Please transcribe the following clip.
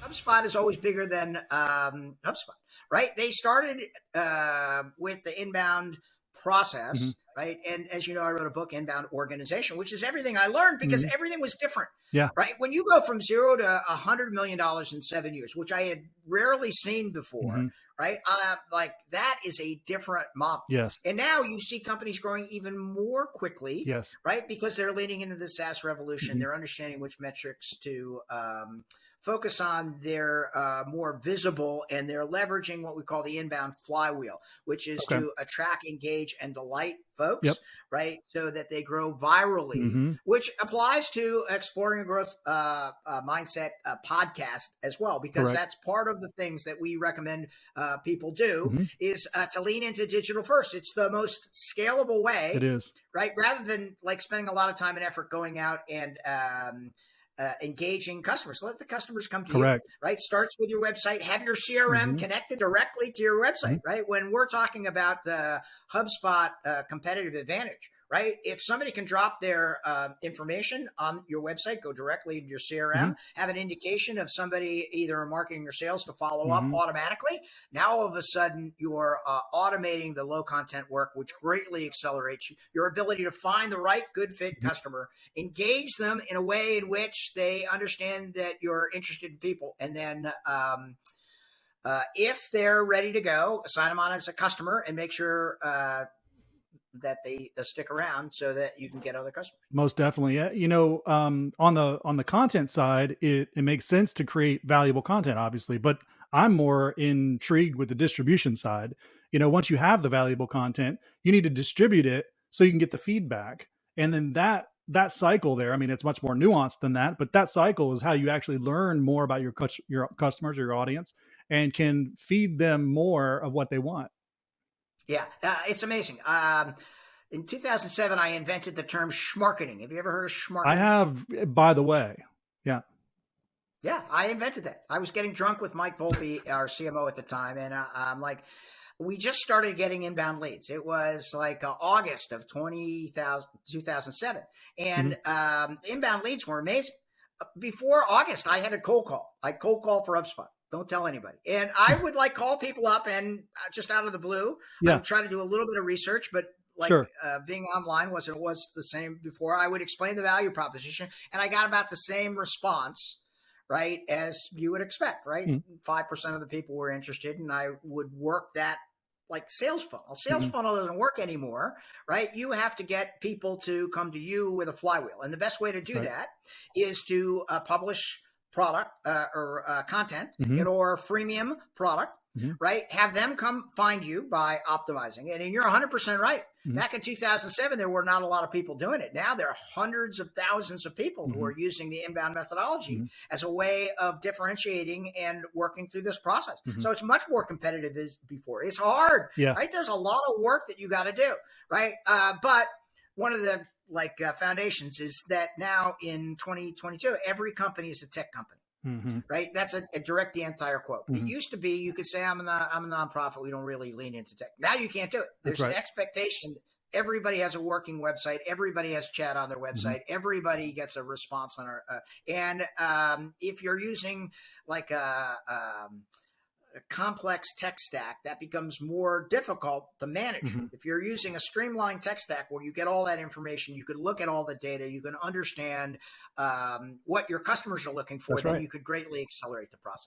HubSpot is always bigger than HubSpot, right? They started with the inbound process, right? And as you know, I wrote a book, Inbound Organization, which is everything I learned because everything was different. Yeah. Right. When you go from 0 to $100 million in 7 years, which I had rarely seen before, right? Like that is a different model. Yes. And now you see companies growing even more quickly. Yes. Right. Because they're leaning into the SaaS revolution. They're understanding which metrics to focus on. They're more visible, and they're leveraging what we call the inbound flywheel, which is to attract, engage, and delight folks, right? So that they grow virally, which applies to Exploring a Growth Mindset podcast as well, because that's part of the things that we recommend people do is to lean into digital first. It's the most scalable way. It is. Right? Rather than like spending a lot of time and effort going out and engaging customers. Let the customers come to you, right? Starts with your website. Have your CRM connected directly to your website, right? When we're talking about the HubSpot competitive advantage, right? If somebody can drop their information on your website, go directly to your CRM, have an indication of somebody either in marketing or sales to follow up automatically. Now, all of a sudden, you're automating the low content work, which greatly accelerates your ability to find the right good fit customer, engage them in a way in which they understand that you're interested in people. And then if they're ready to go, sign them on as a customer and make sure that they stick around so that you can get other customers. Most definitely. Yeah. You know, on the content side, it makes sense to create valuable content, obviously, but I'm more intrigued with the distribution side. You know, once you have the valuable content, you need to distribute it so you can get the feedback. And then that cycle there, I mean, it's much more nuanced than that, but that cycle is how you actually learn more about your customers or your audience and can feed them more of what they want. Yeah, it's amazing. In 2007, I invented the term schmarketing. Have you ever heard of schmarketing? I have, by the way. Yeah. Yeah, I invented that. I was getting drunk with Mike Volpe, our CMO at the time, and I'm like, we just started getting inbound leads. It was like August of 2007, and inbound leads were amazing. Before August, I had a cold call. I cold call for HubSpot. Don't tell anybody. And I would like call people up and just out of the blue, I would try to do a little bit of research, but like being online was the same before. I would explain the value proposition, and I got about the same response, right, as you would expect, right? 5% of the people were interested, and I would work that like sales funnel. Sales funnel doesn't work anymore, right? You have to get people to come to you with a flywheel. And the best way to do that is to publish product or content in our freemium product, right? Have them come find you by optimizing it. And you're 100% right. Back in 2007, there were not a lot of people doing it. Now there are hundreds of thousands of people who are using the inbound methodology as a way of differentiating and working through this process. So it's much more competitive as before. It's hard, right? There's a lot of work that you got to do, right? But one of the foundations is that now in 2022, every company is a tech company. Right. That's a direct Dan Tyre quote. It used to be you could say I'm a nonprofit. We don't really lean into tech. Now you can't do it. There's an expectation. Everybody has a working website. Everybody has chat on their website. Everybody gets a response on our and if you're using like a complex tech stack, that becomes more difficult to manage. If you're using a streamlined tech stack where you get all that information, you could look at all the data, you can understand what your customers are looking for, then you could greatly accelerate the process.